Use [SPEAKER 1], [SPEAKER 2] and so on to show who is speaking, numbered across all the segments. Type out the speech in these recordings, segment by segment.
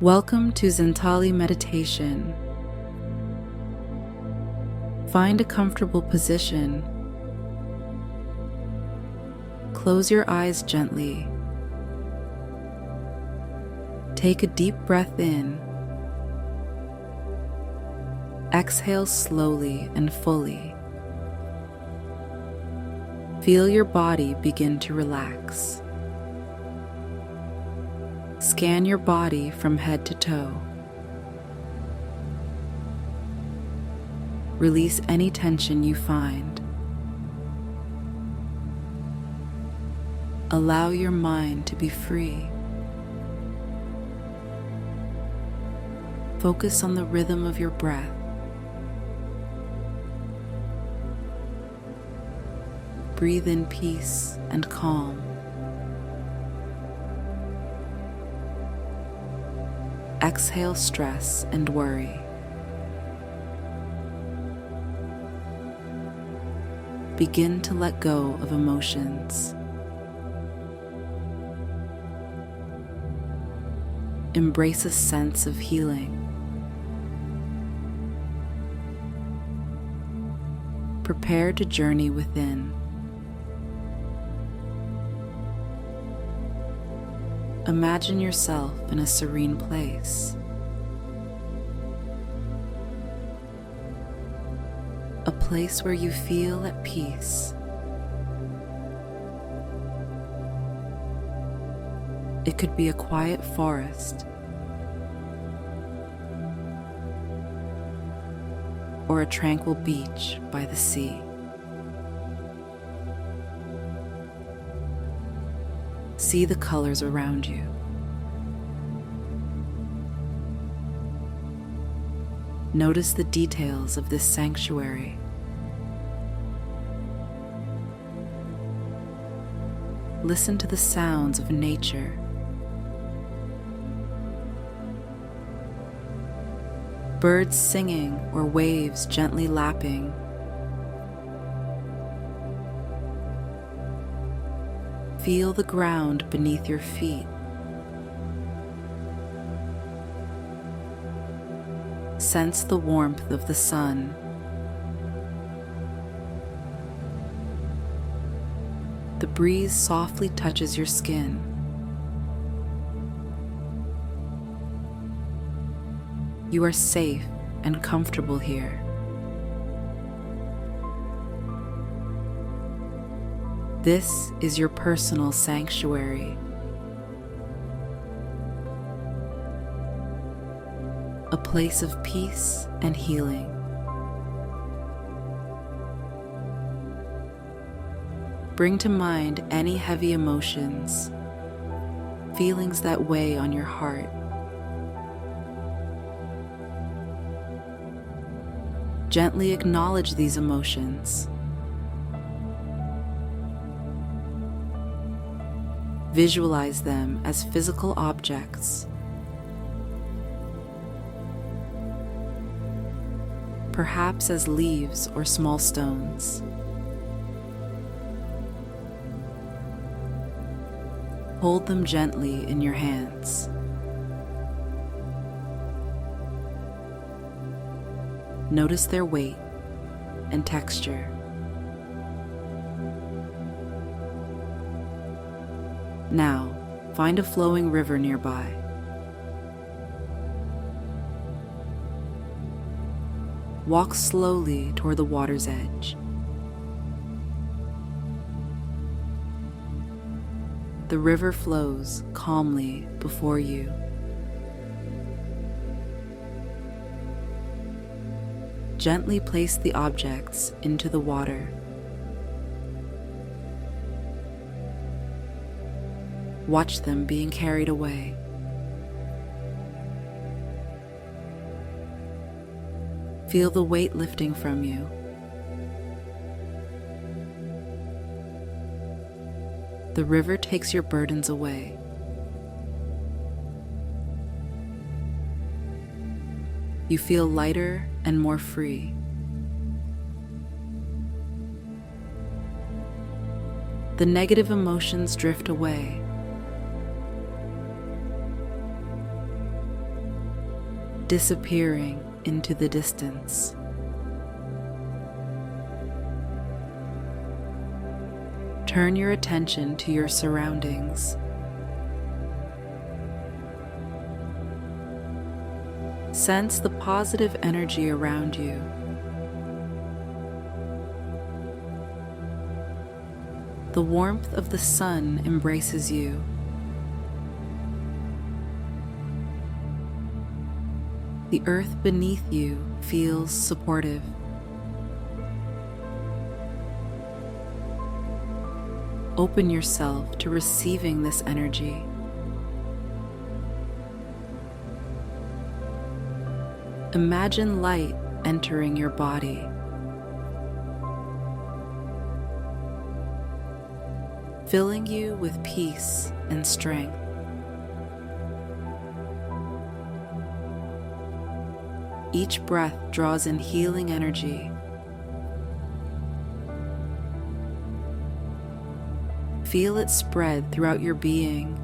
[SPEAKER 1] Welcome to Zentali Meditation. Find a comfortable position. Close your eyes gently. Take a deep breath in. Exhale slowly and fully. Feel your body begin to relax. Scan your body from head to toe. Release any tension you find. Allow your mind to be free. Focus on the rhythm of your breath. Breathe in peace and calm. Exhale stress and worry. Begin to let go of emotions. Embrace a sense of healing. Prepare to journey within. Imagine yourself in a serene place. A place where you feel at peace. It could be a quiet forest or a tranquil beach by the sea. See the colors around you. Notice the details of this sanctuary. Listen to the sounds of nature. Birds singing or waves gently lapping. Feel the ground beneath your feet. Sense the warmth of the sun. The breeze softly touches your skin. You are safe and comfortable here. This is your personal sanctuary. A place of peace and healing. Bring to mind any heavy emotions, feelings that weigh on your heart. Gently acknowledge these emotions. Visualize them as physical objects. Perhaps as leaves or small stones. Hold them gently in your hands. Notice their weight and texture. Now, find a flowing river nearby. Walk slowly toward the water's edge. The river flows calmly before you. Gently place the objects into the water. Watch them being carried away. Feel the weight lifting from you. The river takes your burdens away. You feel lighter and more free. The negative emotions drift away. disappearing into the distance. Turn your attention to your surroundings. Sense the positive energy around you. The warmth of the sun embraces you. The earth beneath you feels supportive. Open yourself to receiving this energy. Imagine light entering your body. Filling you with peace and strength. Each breath draws in healing energy. Feel it spread throughout your being.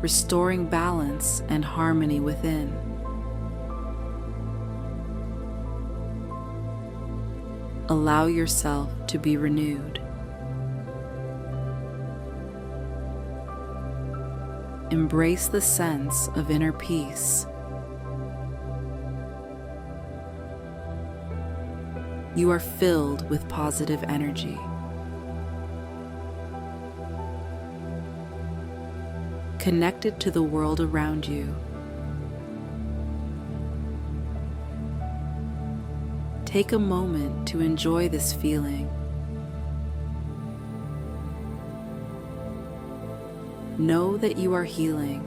[SPEAKER 1] Restoring balance and harmony within. Allow yourself to be renewed. Embrace the sense of inner peace. You are filled with positive energy. Connected to the world around you. Take a moment to enjoy this feeling. Know that you are healing.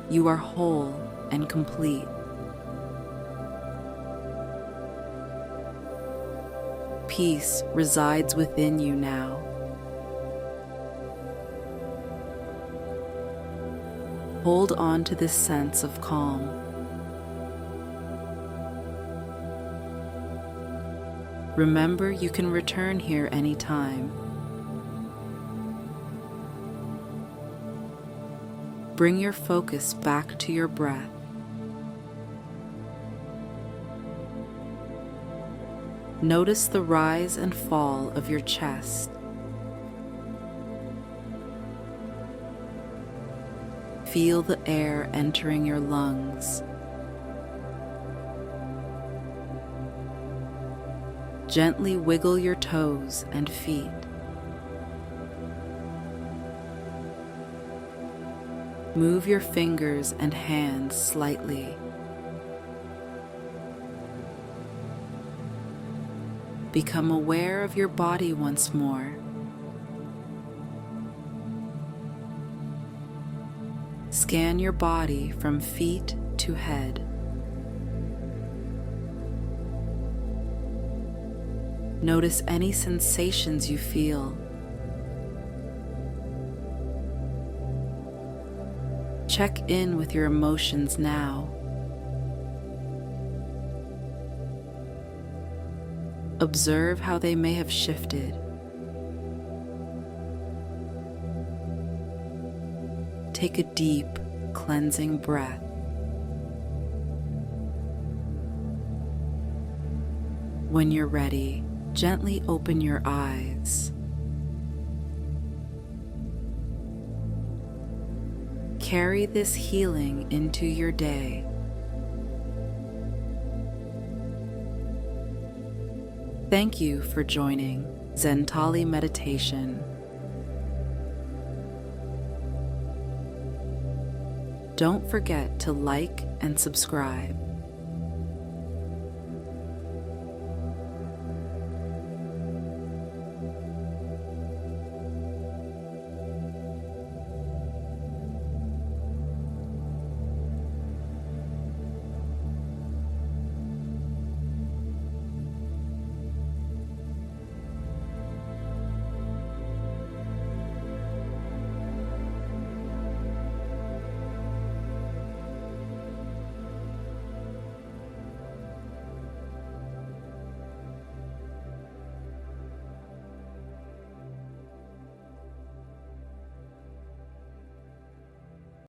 [SPEAKER 1] You are whole and complete. Peace resides within you now. Hold on to this sense of calm. Remember, you can return here anytime. Bring your focus back to your breath. Notice the rise and fall of your chest. Feel the air entering your lungs. Gently wiggle your toes and feet. Move your fingers and hands slightly. Become aware of your body once more. Scan your body from feet to head. Notice any sensations you feel. Check in with your emotions now. Observe how they may have shifted. Take a deep, cleansing breath. When you're ready, gently open your eyes. Carry this healing into your day. Thank you for joining Zentali Meditation. Don't forget to like and subscribe.